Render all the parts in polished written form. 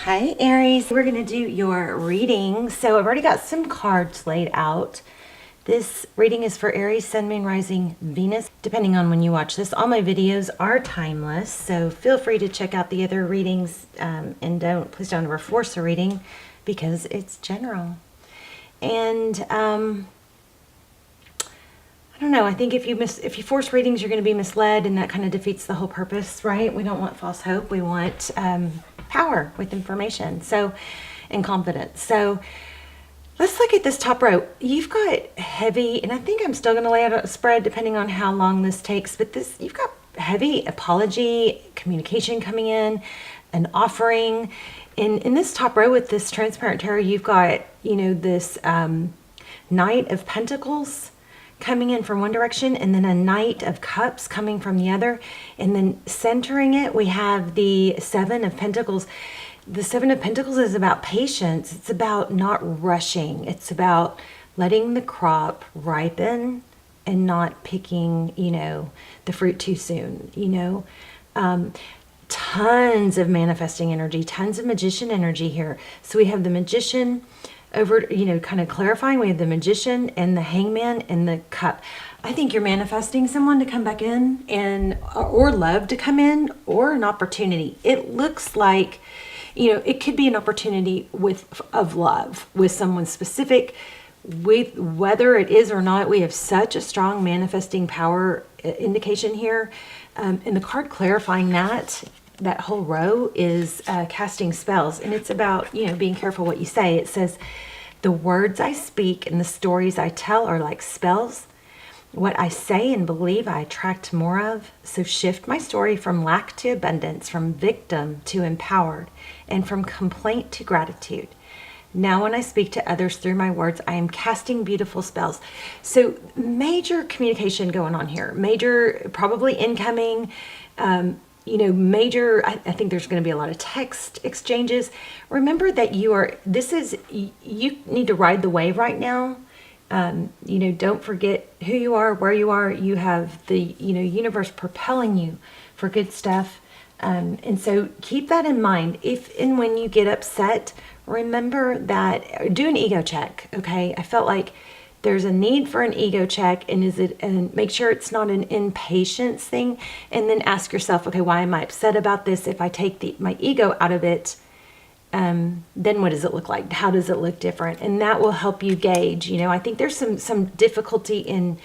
Hi Aries, we're going to do your reading. So I've already got some cards laid out. This reading is for Aries, Sun, Moon, Rising, Venus. Depending on when you watch this, all my videos are timeless, so feel free to check out the other readings and please don't ever force a reading because it's general. And I don't know, I think if you force readings, you're going to be misled, and that kind of defeats the whole purpose, right? We don't want false hope. We want power with information, and confidence. So let's look at this top row. You've got heavy, and I think I'm still going to lay out a spread depending on how long this takes, but you've got heavy apology, communication coming in, an offering. In this top row with this transparent tarot, you've got, this Knight of Pentacles coming in from one direction, and then a Knight of Cups coming from the other, and then centering it we have the Seven of Pentacles. The Seven of Pentacles is about patience. It's about not rushing. It's about letting the crop ripen and not picking the fruit too soon. Tons of manifesting energy, tons of magician energy here. So we have the Magician over, kind of clarifying. We have the Magician and the Hangman and the Cup. I think you're manifesting someone to come back in, or love to come in, or an opportunity. It looks like, it could be an opportunity of love with someone specific. With whether it is or not, we have such a strong manifesting power indication here. And the card clarifying that whole row is casting spells, and it's about being careful what you say. It says, the words I speak and the stories I tell are like spells. What I say and believe I attract more of. So shift my story from lack to abundance, from victim to empowered, and from complaint to gratitude. Now when I speak to others through my words, I am casting beautiful spells. So major communication going on here. Major, probably incoming, major, I think there's going to be a lot of text exchanges. Remember that you need to ride the wave right now. Don't forget who you are, where you are. You have the, universe propelling you for good stuff. And so keep that in mind. If and when you get upset, remember that, do an ego check. Okay. I felt like there's a need for an ego check, and make sure it's not an impatience thing. And then ask yourself, okay, why am I upset about this? If I take my ego out of it, then what does it look like? How does it look different? And that will help you gauge. I think there's some difficulty in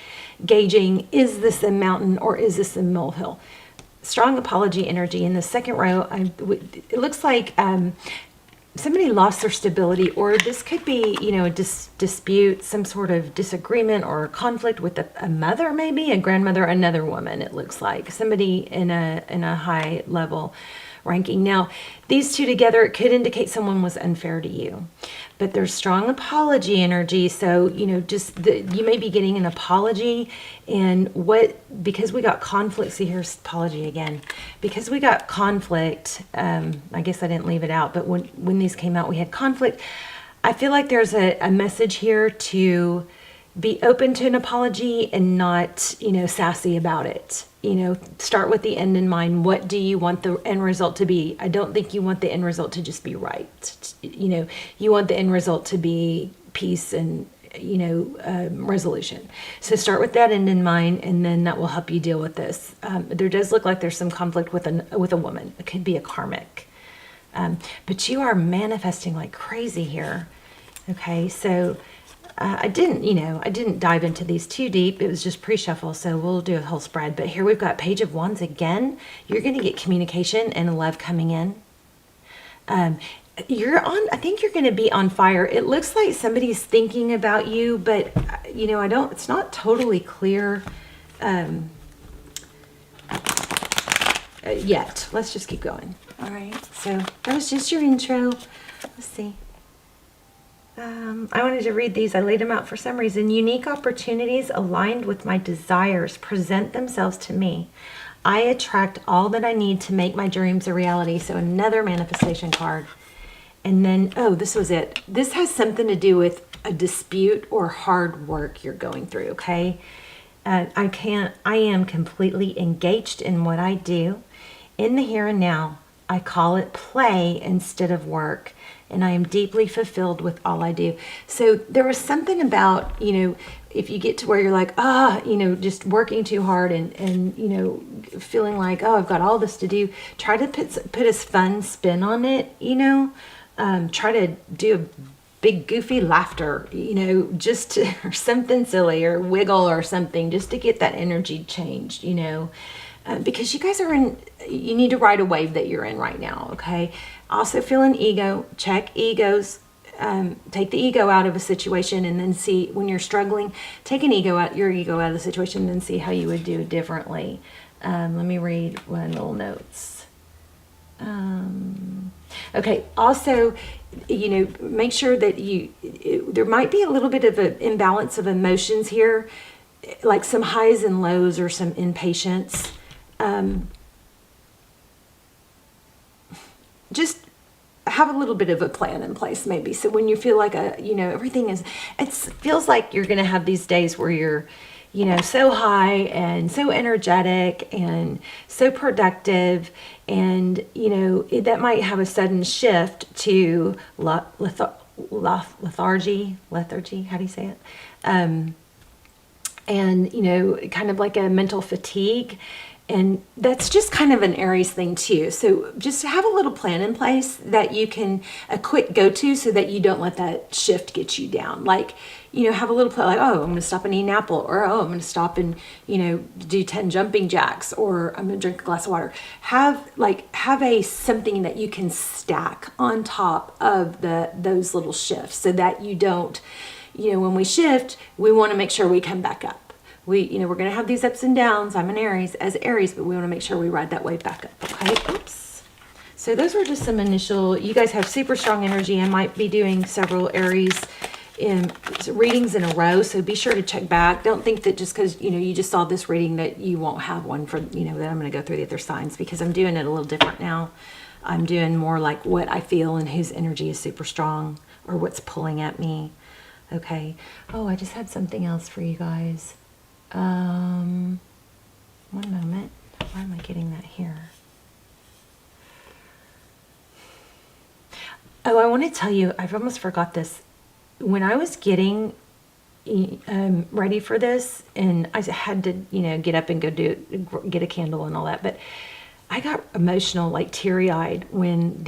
gauging, is this a mountain or is this a molehill? Strong apology energy in the second row. It looks like somebody lost their stability, or this could be, a dispute, some sort of disagreement or conflict with a mother, maybe a grandmother, another woman. It looks like somebody in a high level ranking. Now, these two together, it could indicate someone was unfair to you, but there's strong apology energy. So, you may be getting an apology, and because we got conflict, see here's apology again, because we got conflict, I guess I didn't leave it out, but when these came out, we had conflict. I feel like there's a message here to be open to an apology and not, sassy about it. Start with the end in mind. What do you want the end result to be? I don't think you want the end result to just be right. You want the end result to be peace and, resolution. So start with that end in mind, and then that will help you deal with this. There does look like there's some conflict with a woman. It could be a karmic. But you are manifesting like crazy here. Okay, so I didn't dive into these too deep. It was just pre-shuffle, so we'll do a whole spread. But here we've got Page of Wands again. You're going to get communication and love coming in. I think you're going to be on fire. It looks like somebody's thinking about you, but it's not totally clear yet. Let's just keep going. All right, so that was just your intro. Let's see. I wanted to read these. I laid them out for some reason. Unique opportunities aligned with my desires present themselves to me. I attract all that I need to make my dreams a reality. So another manifestation card. And then, this was it. This has something to do with a dispute or hard work you're going through, okay? I am completely engaged in what I do. In the here and now, I call it play instead of work, and I am deeply fulfilled with all I do. So there was something about, if you get to where you're like, just working too hard and feeling like, oh, I've got all this to do, try to put a fun spin on it, try to do a big goofy laughter, just to, or something silly, or wiggle or something, just to get that energy changed, because you guys you need to ride a wave that you're in right now. Okay. Also feel an ego, check egos, take the ego out of a situation, and then see when you're struggling, take your ego out of the situation, and then see how you would do differently. Let me read one little notes. Okay. Also, make sure that there might be a little bit of an imbalance of emotions here, like some highs and lows or some impatience. Just have a little bit of a plan in place, maybe. So when you feel like everything it feels like you're going to have these days where you're, so high and so energetic and so productive, and, that might have a sudden shift to lethargy. How do you say it? And, kind of like a mental fatigue. And that's just kind of an Aries thing too. So just have a little plan in place that you can a quick go to, so that you don't let that shift get you down. Like, have a little plan, like, oh, I'm going to stop and eat an apple, or oh, I'm going to stop and, do 10 jumping jacks, or I'm going to drink a glass of water. Have something that you can stack on top of those little shifts, so that you don't, when we shift, we want to make sure we come back up. We're going to have these ups and downs. I'm an Aries, but we want to make sure we ride that wave back up. Okay. Oops. So those were just some initial, you guys have super strong energy. I might be doing several Aries readings in a row. So be sure to check back. Don't think that just because, you just saw this reading that you won't have one for, that I'm going to go through the other signs, because I'm doing it a little different now. I'm doing more like what I feel and whose energy is super strong, or what's pulling at me. Okay. Oh, I just had something else for you guys. One moment. Why am I getting that here? Oh, I want to tell you, I've almost forgot this. When I was getting ready for this, and I had to, get up and go get a candle and all that, but I got emotional, like teary-eyed, when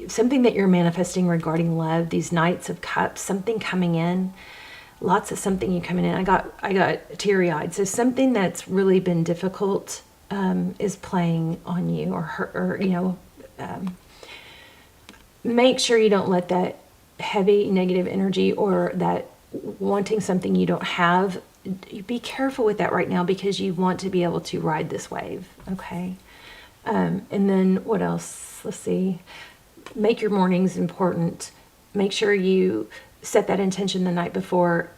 something that you're manifesting regarding love, these Knights of Cups, something coming in. Lots of something you coming in. I got teary-eyed. So something that's really been difficult is playing on you, or make sure you don't let that heavy negative energy, or that wanting something you don't have. Be careful with that right now, because you want to be able to ride this wave. Okay. And then what else? Let's see. Make your mornings important. Make sure you set that intention the night before,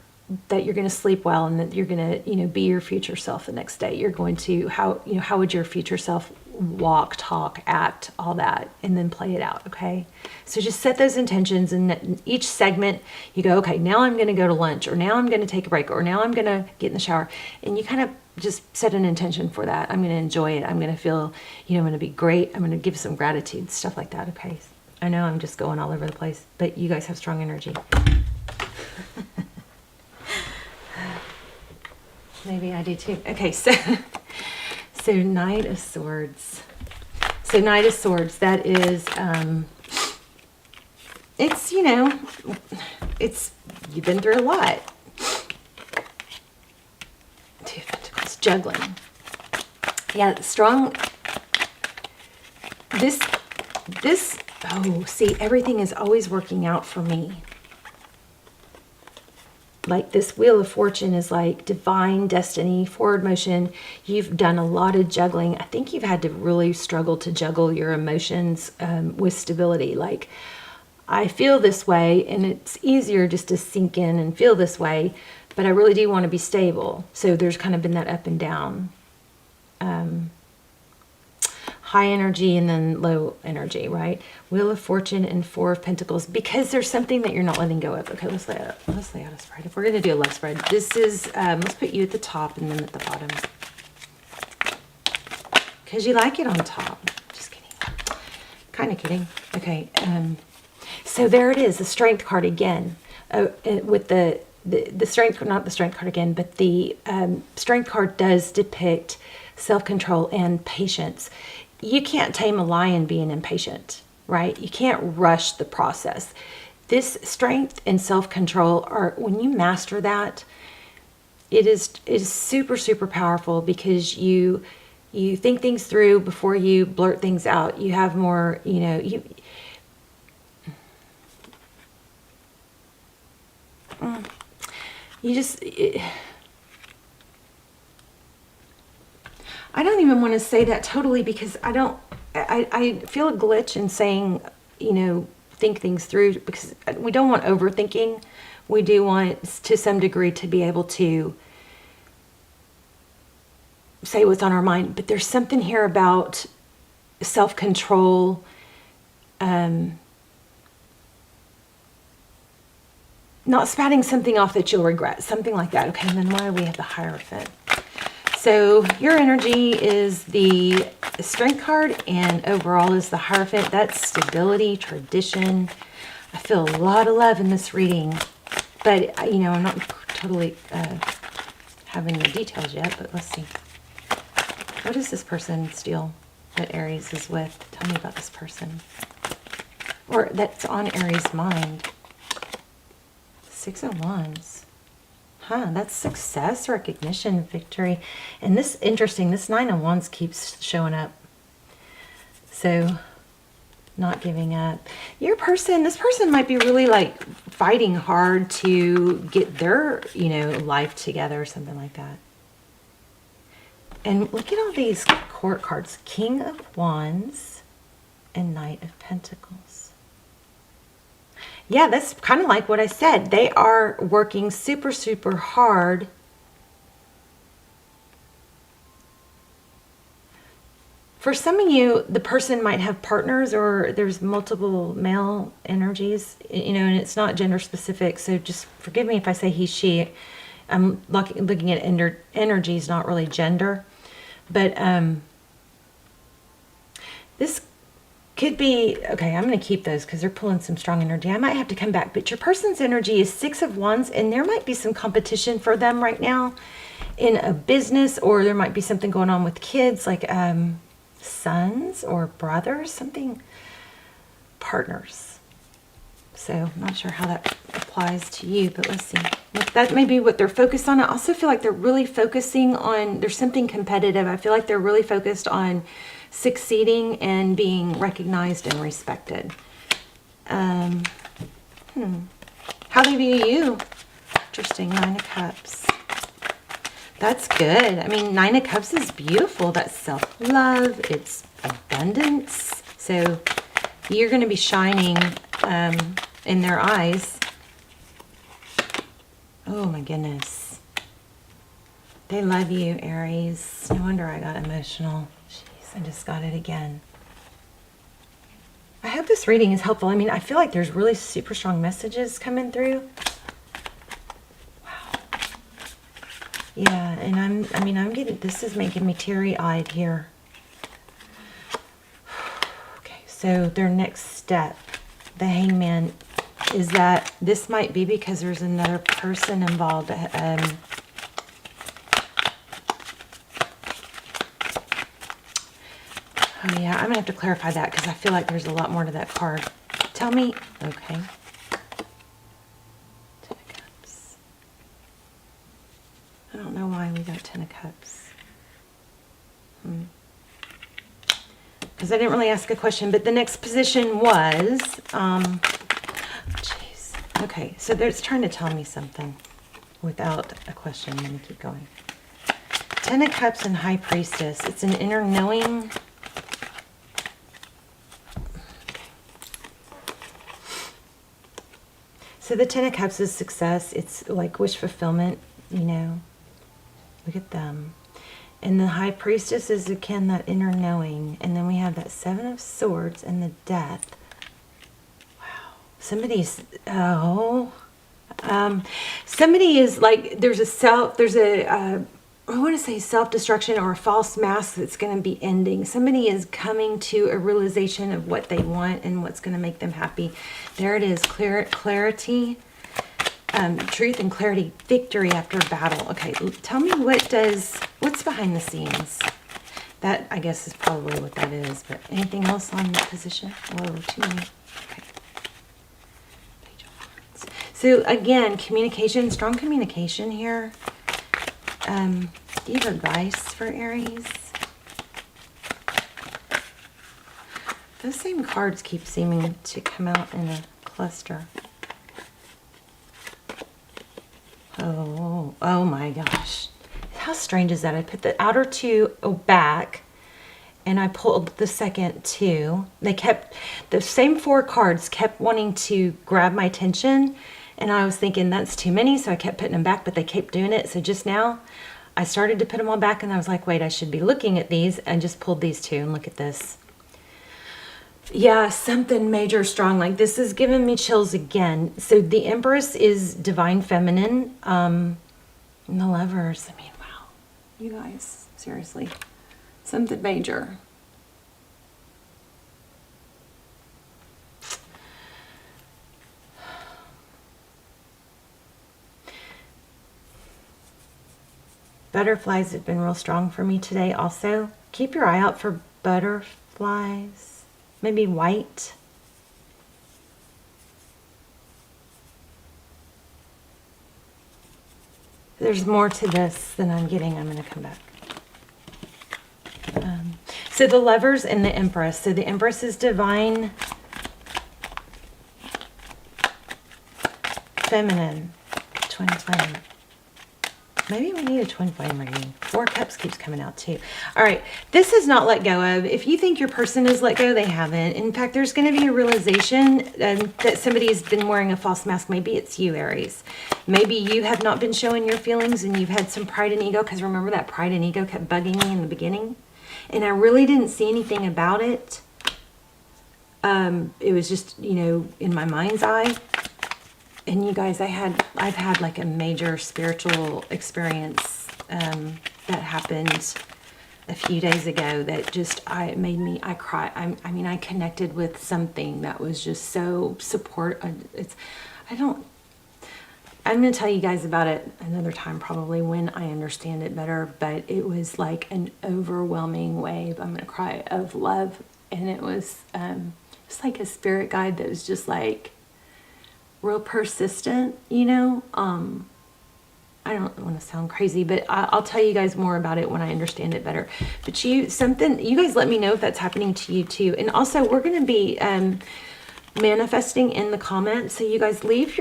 that you're going to sleep well, and that you're going to, be your future self the next day. You're going to, how would your future self walk, talk, act, all that, and then play it out. Okay. So just set those intentions, and each segment you go, okay, now I'm going to go to lunch, or now I'm going to take a break, or now I'm going to get in the shower. And you kind of just set an intention for that. I'm going to enjoy it. I'm going to feel, I'm going to be great. I'm going to give some gratitude, stuff like that. Okay. I know I'm just going all over the place, but you guys have strong energy. Maybe I do too. Okay, so Knight of Swords. So Knight of Swords, that is, it's, you've been through a lot. Two of Pentacles, juggling. Yeah, strong. Oh, see, everything is always working out for me. Like this Wheel of Fortune is like divine destiny, forward motion. You've done a lot of juggling. I think you've had to really struggle to juggle your emotions with stability. Like, I feel this way, and it's easier just to sink in and feel this way, but I really do want to be stable. So there's kind of been that up and down. High energy and then low energy, right? Wheel of Fortune and Four of Pentacles, because there's something that you're not letting go of. Okay, let's lay out a spread. If we're going to do a love spread, this is, let's put you at the top and then at the bottom. Because you like it on top. Just kidding. Kind of kidding. Okay. So there it is, the Strength card again. With the Strength, not the Strength card again, but the Strength card does depict self-control and patience. You can't tame a lion being impatient, right? You can't rush the process. This strength and self-control are, when you master that, it is super, super powerful, because you think things through before you blurt things out. You have more, you just, I don't even want to say that totally, because I feel a glitch in saying, think things through, because we don't want overthinking. We do want, to some degree, to be able to say what's on our mind. But there's something here about self-control, not spouting something off that you'll regret, something like that. Okay, and then why do we have the Hierophant? So your energy is the Strength card, and overall is the Hierophant. That's stability, tradition. I feel a lot of love in this reading, but I'm not totally having the details yet. But let's see. What is this person still that Aries is with? Tell me about this person, or that's on Aries' mind. 6 of Wands. That's success, recognition, victory. And this, interesting, this 9 of Wands keeps showing up. So, not giving up. This person might be really like fighting hard to get their, life together or something like that. And look at all these court cards. King of Wands and Knight of Pentacles. Yeah, that's kind of like what I said. They are working super, super hard for some of you. The person might have partners, or there's multiple male energies, and it's not gender specific. So just forgive me if I say he, she. I'm looking at energies, not really gender. But this could be, okay, I'm going to keep those because they're pulling some strong energy. I might have to come back. But your person's energy is 6 of Wands, and there might be some competition for them right now in a business, or there might be something going on with kids, like sons or brothers, something, partners. So I'm not sure how that applies to you, but let's see. That may be what they're focused on. I also feel like they're really focusing on, there's something competitive. I feel like they're really focused on succeeding and being recognized and respected. How they view you. Interesting. 9 of Cups. That's good. I mean, 9 of Cups is beautiful. That's self-love. It's abundance. So you're going to be shining in their eyes. Oh my goodness. They love you, Aries. No wonder I got emotional. I just got it again. I hope this reading is helpful. I mean, I feel like there's really super strong messages coming through. Wow. Yeah, and I'm getting, this is making me teary-eyed here. Okay, so their next step, the Hangman, is that this might be because there's another person involved. Oh yeah, I'm going to have to clarify that because I feel like there's a lot more to that card. Tell me. Okay. 10 of Cups. I don't know why we got 10 of Cups. Because I didn't really ask a question, but the next position was, jeez. Okay, so it's trying to tell me something without a question. Let me keep going. 10 of Cups and High Priestess. It's an inner knowing. So the 10 of Cups is success. It's like wish fulfillment, Look at them. And the High Priestess is, again, that inner knowing. And then we have that 7 of Swords and the Death. Wow. Somebody is like, there's a I want to say self-destruction or a false mask that's going to be ending. Somebody is coming to a realization of what they want and what's going to make them happy. There it is, clarity, truth and clarity, victory after battle. Okay, tell me what's behind the scenes? That, I guess, is probably what that is, but anything else on that position? Whoa, too many. Okay. So again, communication, strong communication here. Do you have advice for Aries? Those same cards keep seeming to come out in a cluster. Oh my gosh. How strange is that? I put the outer two back and I pulled the second two. The same four cards kept wanting to grab my attention, and I was thinking that's too many, so I kept putting them back, but they kept doing it. So just now I started to put them all back and I was like, wait, I should be looking at these, and just pulled these two, and look at this. Yeah, something major strong. Like, this is giving me chills again. So the Empress is divine feminine. And the Lovers, I mean, wow. You guys, seriously. Something major. Butterflies have been real strong for me today also. Keep your eye out for butterflies. Maybe white. There's more to this than I'm getting. I'm going to come back. So the Lovers and the Empress. So the Empress is divine feminine. Twin flame. Maybe we need a twin flame reading. Four Cups keeps coming out too. All right, this is not let go of. If you think your person has let go, they haven't. In fact, there's going to be a realization that somebody has been wearing a false mask. Maybe it's you, Aries. Maybe you have not been showing your feelings and you've had some pride and ego, because remember that pride and ego kept bugging me in the beginning? And I really didn't see anything about it. It was just, you know, in my mind's eye. And you guys, I've had like a major spiritual experience that happened a few days ago that just made me cry. I mean, I connected with something that was just so I'm going to tell you guys about it another time probably when I understand it better, but it was like an overwhelming wave, I'm going to cry, of love. And it was just like a spirit guide that was just like real persistent, you know. I don't want to sound crazy, but I'll tell you guys more about it when I understand it better. But you guys let me know if that's happening to you too. And also, we're going to be manifesting in the comments. So you guys leave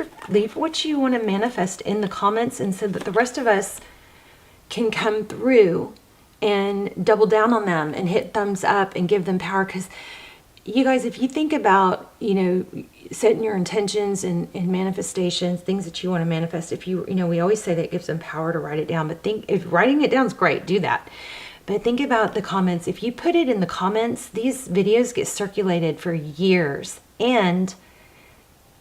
what you want to manifest in the comments, and so that the rest of us can come through and double down on them and hit thumbs up and give them power. Because you guys, if you think about, you know, setting your intentions and manifestations, things that you want to manifest, if you know, we always say that it gives them power to write it down, but if writing it down is great, do that. But think about the comments. If you put it in the comments, these videos get circulated for years and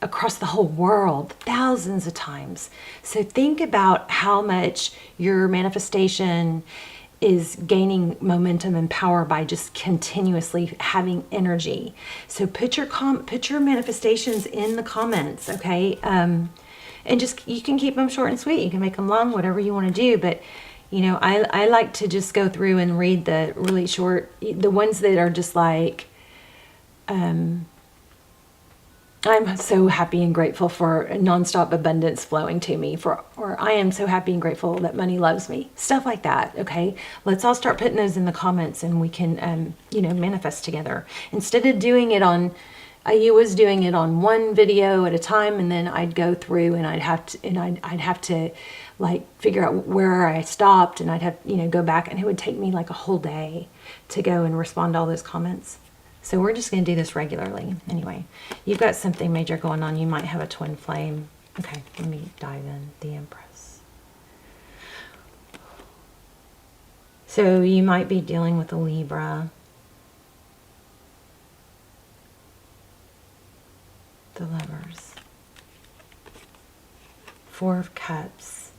across the whole world, thousands of times. So think about how much your manifestation is gaining momentum and power by just continuously having energy. So put your manifestations in the comments, okay? And just, you can keep them short and sweet. You can make them long, whatever you want to do. But you know, I like to just go through and read the really short, the ones that are just like, I'm so happy and grateful for nonstop abundance flowing to me, or I am so happy and grateful that money loves me. Stuff like that, okay? Let's all start putting those in the comments, and we can, you know, manifest together. Instead of doing it on, I was doing it on one video at a time, and then I'd go through and I'd have to like figure out where I stopped, and I'd have, you know, go back, and it would take me like a whole day to go and respond to all those comments. So we're just going to do this regularly. Anyway, you've got something major going on. You might have a twin flame. Okay, let me dive in. The Empress. So you might be dealing with a Libra. The Lovers. Four of Cups.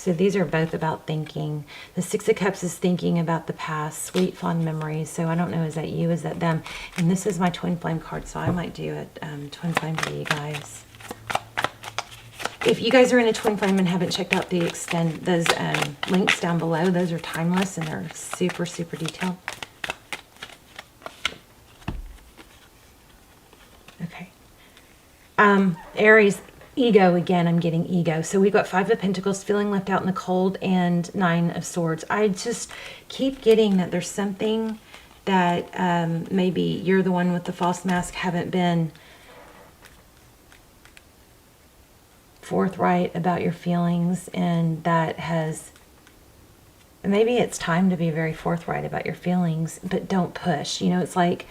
So these are both about thinking. The Six of Cups is thinking about the past, sweet, fond memories. So I don't know, is that you, is that them? And this is my twin flame card, so I might do a twin flame for you guys. If you guys are in a twin flame and haven't checked out those links down below, those are timeless and they're super, super detailed. Okay. Aries, ego again. I'm getting ego. So we've got Five of Pentacles, feeling left out in the cold, and Nine of Swords. I just keep getting that there's something that maybe you're the one with the false mask, haven't been forthright about your feelings, and that has, maybe it's time to be very forthright about your feelings, but don't push. You know, it's like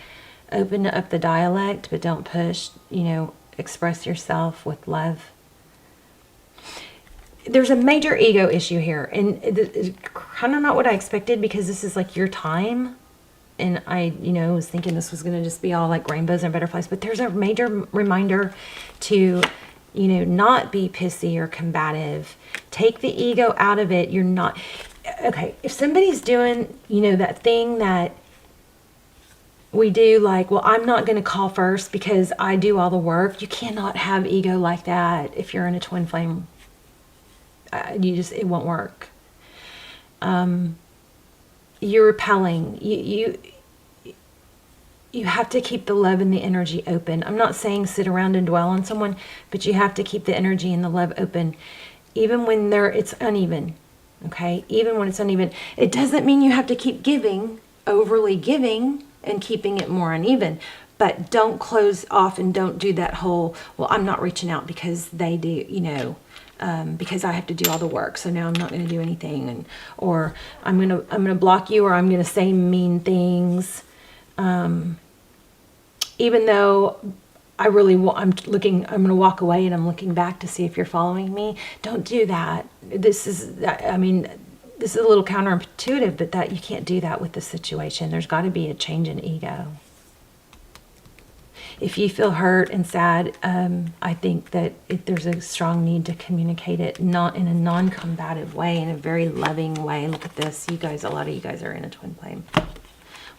open up the dialect, but don't push. You know, express yourself with love. There's a major ego issue here, and it's kind of not what I expected, because this is like your time. And I, you know, was thinking this was going to just be all like rainbows and butterflies, but there's a major reminder to, you know, not be pissy or combative. Take the ego out of it. You're not, okay, if somebody's doing, you know, that thing that we do, like, well, I'm not going to call first because I do all the work. You cannot have ego like that if you're in a twin flame. It won't work. You're repelling. You have to keep the love and the energy open. I'm not saying sit around and dwell on someone, but you have to keep the energy and the love open, even when it's uneven. Okay? Even when it's uneven. It doesn't mean you have to keep giving, overly giving, and keeping it more uneven. But don't close off and don't do that whole, well, I'm not reaching out because they do, you know, because I have to do all the work, so now I'm not going to do anything, or I'm gonna block you, or I'm gonna say mean things. Even though I'm going to walk away and I'm looking back to see if you're following me. Don't do that. This is a little counterintuitive, but that you can't do that with the situation. There's got to be a change in ego. If you feel hurt and sad, I think that there's a strong need to communicate it, not in a non-combative way, in a very loving way. Look at this. You guys, a lot of you guys are in a twin flame.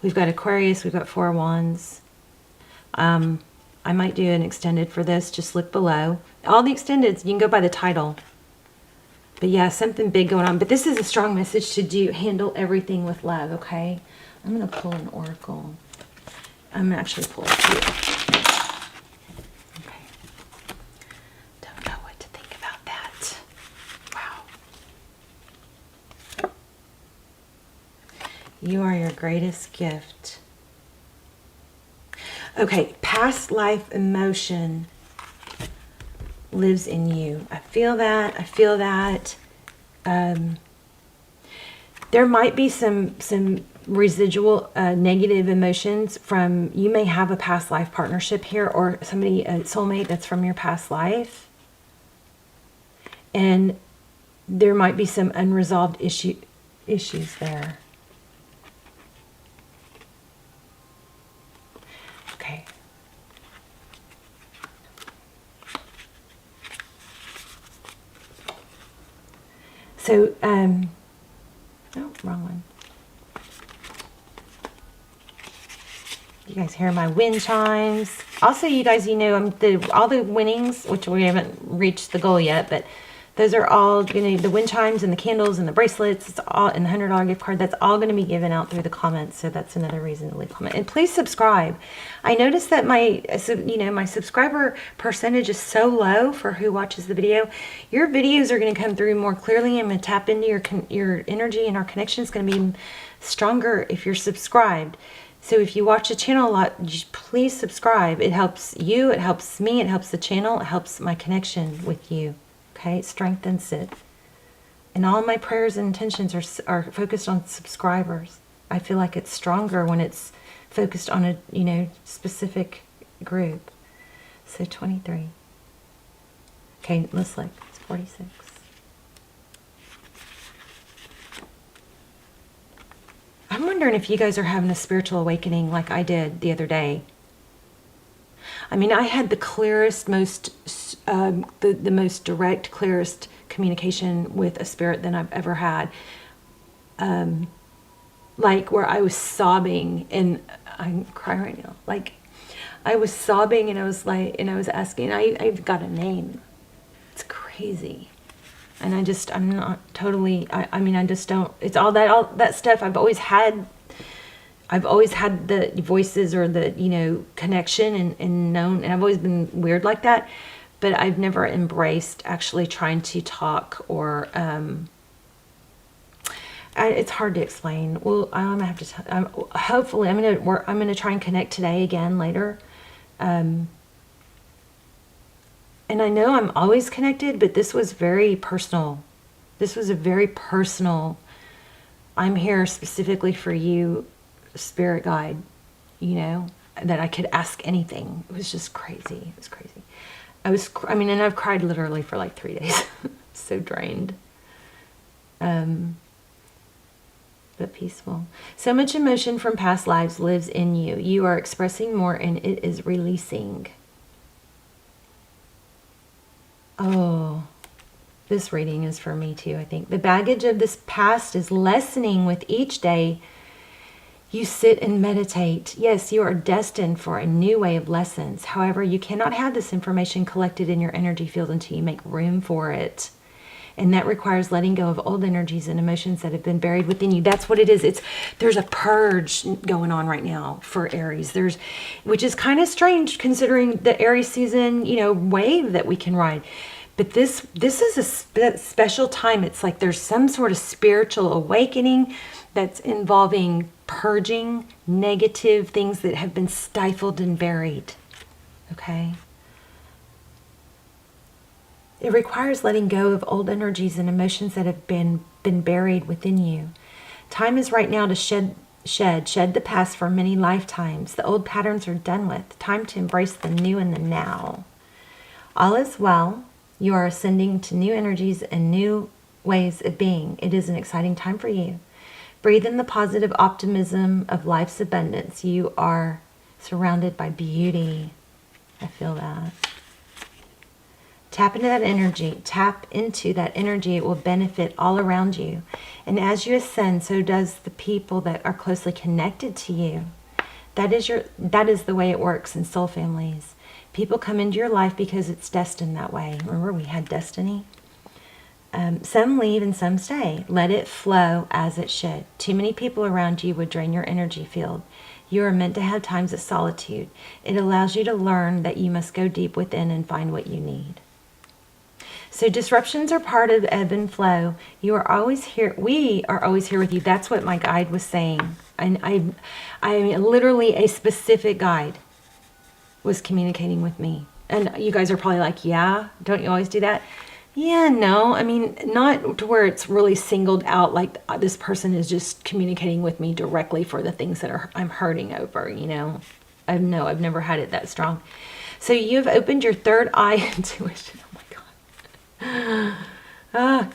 We've got Aquarius, we've got Four of Wands. I might do an extended for this. Just look below. All the extendeds, you can go by the title. But yeah, something big going on. But this is a strong message to handle everything with love, okay? I'm going to pull an oracle. I'm going to actually pull two. Okay. Don't know what to think about that. Wow. You are your greatest gift. Okay, past life emotion lives in you. I feel that. I feel that. There might be some residual negative emotions from, you may have a past life partnership here, or somebody, a soulmate that's from your past life. And there might be some unresolved issues there. Okay. So, oh, wrong one. You guys hear my wind chimes. Also, you guys, you know, all the winnings, which we haven't reached the goal yet, but those are all going to, the wind chimes and the candles and the bracelets, it's all, and the $100 gift card, that's all going to be given out through the comments. So that's another reason to leave a comment. And please subscribe. I noticed that my subscriber percentage is so low for who watches the video. Your videos are going to come through more clearly. I'm going to tap into your energy, and our connection is going to be stronger if you're subscribed. So if you watch the channel a lot, please subscribe. It helps you, it helps me, it helps the channel, it helps my connection with you. Okay, it strengthens it. And all my prayers and intentions are focused on subscribers. I feel like it's stronger when it's focused on a, you know, specific group. So 23. Okay, let's look. It's 46. I'm wondering if you guys are having a spiritual awakening like I did the other day. I mean, I had the clearest, the most direct, clearest communication with a spirit than I've ever had. Like where I was sobbing, and I'm crying right now. Like I was sobbing, and I was like, and I was asking, I've got a name. It's crazy. And I'm not totally, I mean, I just don't, it's all that stuff I've always had the voices or the, you know, connection and known, and I've always been weird like that, but I've never embraced actually trying to talk or, it's hard to explain. Well, I'm gonna have to, hopefully I'm going to try and connect today again later. And I know I'm always connected, but this was very personal. This was a very personal, I'm here specifically for you, spirit guide, you know, that I could ask anything. It was just crazy. It was crazy. And I've cried literally for like 3 days. So drained. But peaceful. So much emotion from past lives lives in you. You are expressing more, and it is releasing. Oh, this reading is for me too, I think. The baggage of this past is lessening with each day you sit and meditate. Yes, you are destined for a new way of lessons. However, you cannot have this information collected in your energy field until you make room for it. And that requires letting go of old energies and emotions that have been buried within you. That's what it is. There's a purge going on right now for Aries. Which is kind of strange considering the Aries season, you know, wave that we can ride. But this is a special time. It's like there's some sort of spiritual awakening that's involving purging negative things that have been stifled and buried. Okay? It requires letting go of old energies and emotions that have been buried within you. Time is right now to shed the past for many lifetimes. The old patterns are done with. Time to embrace the new and the now. All is well. You are ascending to new energies and new ways of being. It is an exciting time for you. Breathe in the positive optimism of life's abundance. You are surrounded by beauty. I feel that. Tap into that energy. Tap into that energy. It will benefit all around you. And as you ascend, so does the people that are closely connected to you. That is the way it works in soul families. People come into your life because it's destined that way. Remember, we had destiny. Some leave and some stay. Let it flow as it should. Too many people around you would drain your energy field. You are meant to have times of solitude. It allows you to learn that you must go deep within and find what you need. So disruptions are part of ebb and flow. You are always here. We are always here with you. That's what my guide was saying. And I mean, literally a specific guide was communicating with me. And you guys are probably like, yeah, don't you always do that? Yeah, no. I mean, not to where it's really singled out like this person is just communicating with me directly for the things that I'm hurting over, you know. I've never had it that strong. So you've opened your third eye intuition.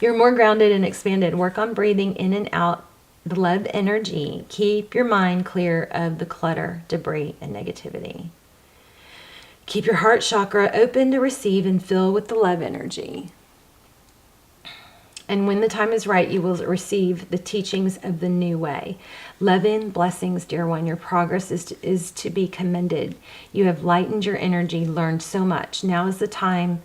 You're more grounded and expanded. Work on breathing in and out the love energy. Keep your mind clear of the clutter, debris, and negativity. Keep your heart chakra open to receive and fill with the love energy. And when the time is right, you will receive the teachings of the new way. Love-in blessings, dear one. Your progress is to be commended. You have lightened your energy, learned so much. Now is the time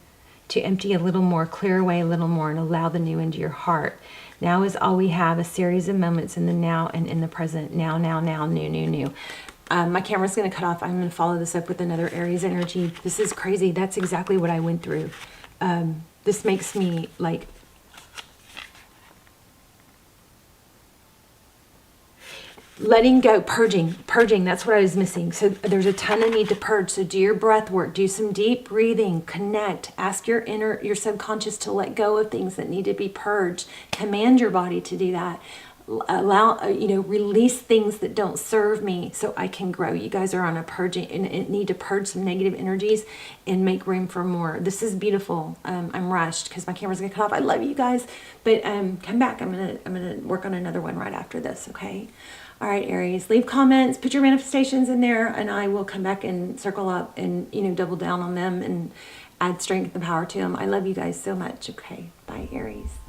to empty a little more, clear away a little more, and allow the new into your heart. Now is all we have, a series of moments in the now and in the present. Now, new. My camera's going to cut off. I'm going to follow this up with another Aries energy. This is crazy. That's exactly what I went through. This makes me like... letting go, purging, that's what I was missing. So there's a ton of need to purge. So do your breath work, do some deep breathing, connect, ask your subconscious to let go of things that need to be purged. Command your body to do that. Allow, release things that don't serve me so I can grow. You guys are on a purging and need to purge some negative energies and make room for more. This is beautiful. I'm rushed because my camera's gonna cut off. I love you guys, but come back. I'm gonna work on another one right after this. Okay. All right, Aries, leave comments, put your manifestations in there, and I will come back and circle up and, double down on them and add strength and power to them. I love you guys so much. Okay, bye, Aries.